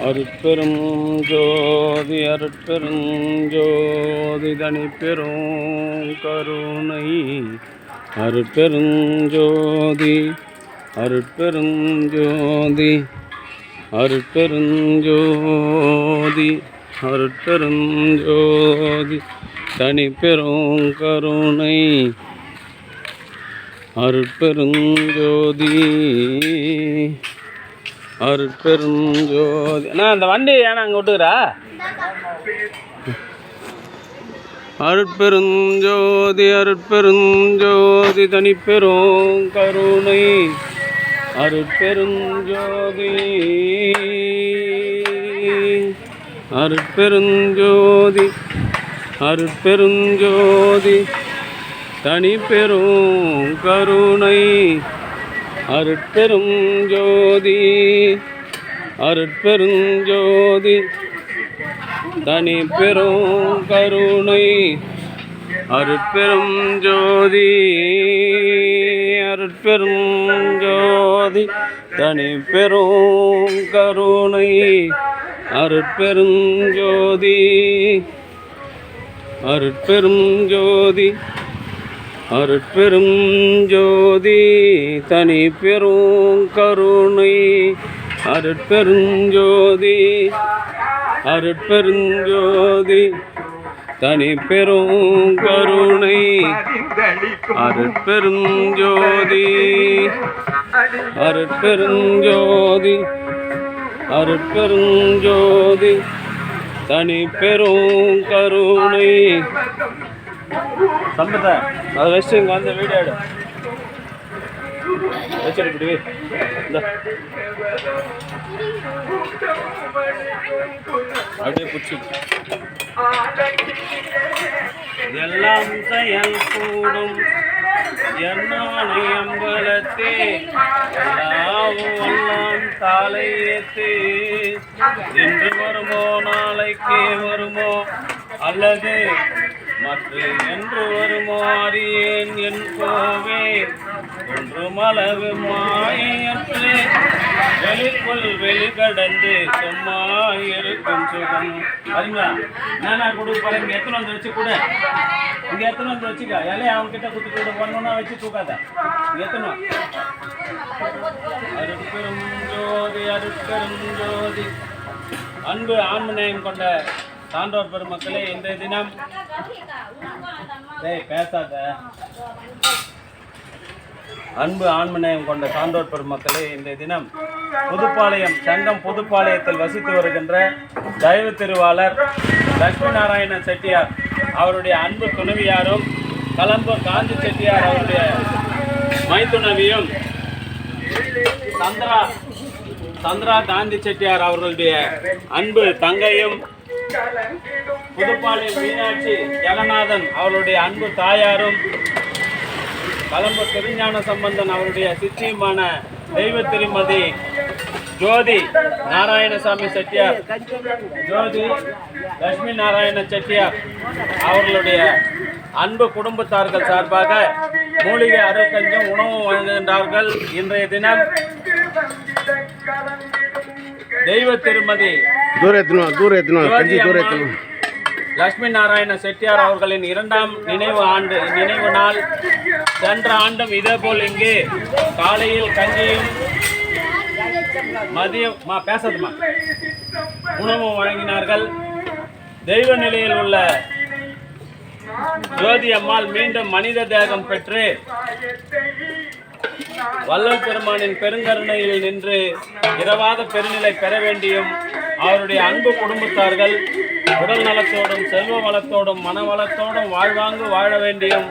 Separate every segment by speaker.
Speaker 1: அருட்பெரும் ஜோதி அருட்பெரும் ஜோதி தனி பெரும் கருணை அருட்பெரும் ஜோதி அருட்பெரும் ஜோதி அருட்பெரும் ஜோதி அருட்பெரும் ஜோதி தனி பெரும் கருணை அருட்பெரும் ஜோதி அருட்பெரும் ஜோதி. அண்ணா அந்த வண்டி ஏன்னா அங்கே விட்டுக்கிறா? அருட்பெரும் ஜோதி அருட்பெரும் ஜோதி தனி பெரும் கருணை அருட்பெரும் ஜோதி அருட்பெரும் ஜோதி அருட்பெரும் ஜோதி தனி பெரும் கருணை அருட்பெரும் ஜோதி அருட்பெரும் ஜோதி தனி பெரும் கருணை அருட்பெரும் ஜோதி அருட்பெரும் ஜோதி தனி பெரும் கருணை அருட்பெரும் ஜோதி அருட்பெரும் ஜோதி அருட்பெரும் ஜோதி தனி பெரும் கருணை அருட்பெரும் ஜோதி அருட்பெரும் ஜோதி தனி பெரும் கருணை அருட்பெரும் ஜோதி அருட்பெரும் ஜோதி அருட்பெரும் ஜோதி தனி பெரும் கருணை. சம்பத அதை வச்சு இங்கே வந்து வீடியோ எடு வச்சுட்டு இப்படி அப்படியே பிடிச்சி எல்லாம் செயல் கூடும் என்னானை அம்பலத்தே எல்லாம் தாளையத்தே இன்று வருமோ நாளைக்கே வருமோ அல்லது மற்ற என்று வருமோ அறியேன் என் கோவே ஒன்று மலவு மாயற்று வெளிக்குள் வெளிக்கடந்து சும்மா இருக்கும் சுகம். சரிங்களா? நானா கொடுப்பேன். இங்கே எத்தனை வந்து வச்சு கூட இங்கே எத்தனை வந்து வச்சுக்கா இலையை அவங்க கிட்ட குத்து கூட ஒன்றுனா வச்சு தூக்காத. எத்தனை அருட்பெரும் ஜோதி அருட்பெரும் ஜோதி. அன்பு ஆன்மநேயம் கொண்ட சான்றோர் பெருமக்களே, இன்றைய தினம் பேசாத அன்பு ஆன்மநேயம் கொண்ட சான்றோர் பெருமக்களே, இன்றைய தினம் புதுப்பாளையம் சங்கம் புதுப்பாளையத்தில் வசித்து வருகின்ற தெய்வ திருவாளர் லட்சுமி நாராயண செட்டியார் அவருடைய அன்பு துணைவியாரும் கலம்பூர் காந்தி செட்டியார் அவருடைய மைத்துணவியும் சந்திரா காந்தி செட்டியார் அவர்களுடைய அன்பு தங்கையும் புதுப்பாளையம் மீனாட்சி ஜெகநாதன் அவருடைய அன்பு தாயாரும் கலம்பூர் திருஞான சம்பந்தன் அவருடைய சித்தியுமான தெய்வ திருமதி ஜோதி நாராயணசாமி செட்டியார் ஜோதி லட்சுமி நாராயண செட்டியார் அவர்களுடைய அன்பு குடும்பத்தார்கள் சார்பாக மூலிகை அருட்கஞ்சம் உணவு வழங்குகின்றார்கள். இன்றைய தினம் தெய்வ திருமதி லட்சுமி நாராயண செட்டியார் அவர்களின் 2ஆம் நினைவு நாள். சென்ற ஆண்டும் இதேபோல் இங்கே காலையில் கஞ்சியும் மதியம் பேசதுமா உணவும் வழங்கினார்கள். தெய்வ நிலையில் உள்ள ஜோதி அம்மாள் மீண்டும் மனித தேகம் பெற்று வள்ளல் பெருமானின் பெருங்கருணையில் நின்று இரவாத பெருநிலை பெற வேண்டியும் அவருடைய அன்பு குடும்பத்தார்கள் உடல் நலத்தோடும் செல்வ வளத்தோடும் மன வளத்தோடும் வாழ்வாங்கு வாழ வேண்டியும்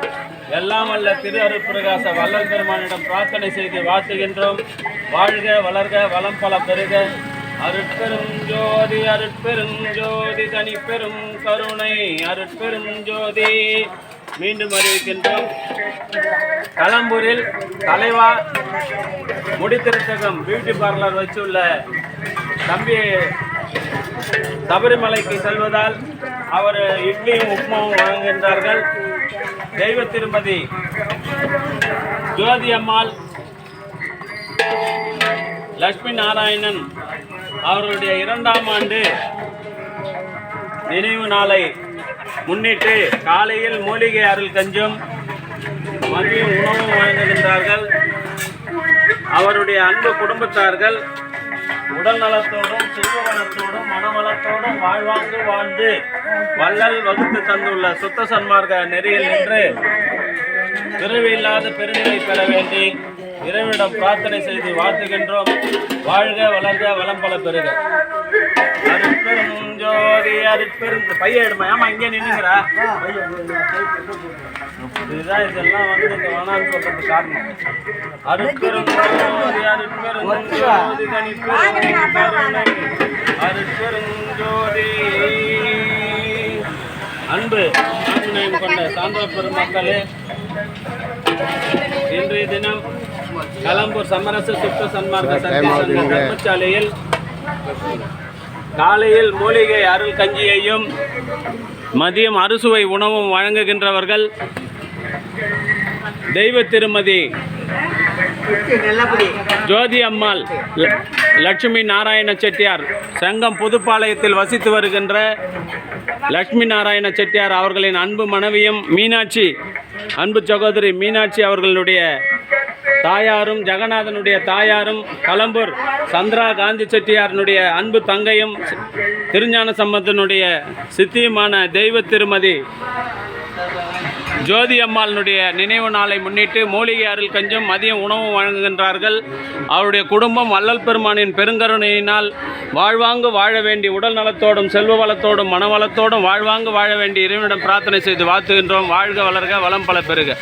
Speaker 1: எல்லாம் அல்ல திரு அருட்பிரகாச வள்ளல் பெருமானிடம் பிரார்த்தனை செய்து வாழ்த்துகின்றோம். வாழ்க வளர்க வளம் பல பெருக. அருட்பெரும் ஜோதி அருட்பெரும் ஜோதி தனி பெரும் கருணை அருட்பெரும் ஜோதி. மீண்டும் அறிவிக்கின்றோம். கலம்பூரில் தலைவா முடித்திருத்தகம் பியூட்டி பார்லர் வச்சுள்ள தம்பி சபரிமலைக்கு செல்வதால் அவர் இட்லியும் உப்புமாவும் வழங்குகின்றார்கள். தெய்வ திருமதி ஜோதி அம்மாள் லட்சுமி நாராயணன் அவர்களுடைய 2ஆம் ஆண்டு நினைவு நாளை முன்னிட்டு காலையில் மூலிகை அருள் கஞ்சும் மதியம் உணவும் வழங்குகின்றார்கள். அவருடைய அன்பு குடும்பத்தார்கள் உடல் நலத்தோடும் செல்வ வளத்தோடும் மனவளத்தோடும் வாழ்வாங்கு வாழ்ந்து வள்ளல் வகுத்து தந்துள்ள சுத்த சன்மார்க்க நெறியில் நின்று பிறவி இல்லாத பெருநிலை பெற வேண்டி இறைவனிடம் பிரார்த்தனை செய்து வாழ்த்துகின்றோம். வாழ்க வளர்க வளம் பல பெறுக. அருட்பெரும் ஜோதி அருட்பெரும் பைய எடுமா ஏமா இங்கே நின்னுங்கிறா இதுதான் இதெல்லாம் இந்த வேணான்னு சொல்றது காரணம். அருட்பெரும் ஜோதி அருட்பெரும் ஜோதி தனிப்பெரும் கருணை அருட்பெரும் ஜோதி. அன்பு ஆஞ்சநேயம் கொண்ட சான்றோர் பெருமக்களே, இன்றைய தினம் கலம்பூர் சமரச சுத்த சன்மார்க்க சங்க தர்மசாலையில் காலையில் மூலிகை அருள் கஞ்சியையும் மதியம் அறுசுவை உணவும் வழங்குகின்றவர்கள் தெய்வ திருமதி ஜோதி அம்மாள் லட்சுமி நாராயண செட்டியார் சங்கம் புதுப்பாளையத்தில் வசித்து வருகின்ற லட்சுமி நாராயண செட்டியார் அவர்களின் அன்பு மனைவியும் மீனாட்சி அன்பு சகோதரி மீனாட்சி அவர்களுடைய தாயாரும் ஜெகநாதனுடைய தாயாரும் கலம்பூர் சந்திரா காந்தி செட்டியாரனுடைய அன்பு தங்கையும் திருஞான சம்பந்தனுடைய சித்தியுமான தெய்வ திருமதி ஜோதி அம்மாளினுடைய நினைவு நாளை முன்னிட்டு மூலிகை அருள் கஞ்சும் மதியம் உணவும் வழங்குகின்றார்கள். அவருடைய குடும்பம் வள்ளல் பெருமானின் பெருங்கருணையினால் வாழ்வாங்கு வாழ வேண்டி உடல் நலத்தோடும் செல்வ வளத்தோடும் மனவளத்தோடும் வாழ்வாங்கு வாழ வேண்டி இறைவனிடம் பிரார்த்தனை செய்து வாழ்த்துகின்றோம். வாழ்க வளர்க வளம் பல பெறுக.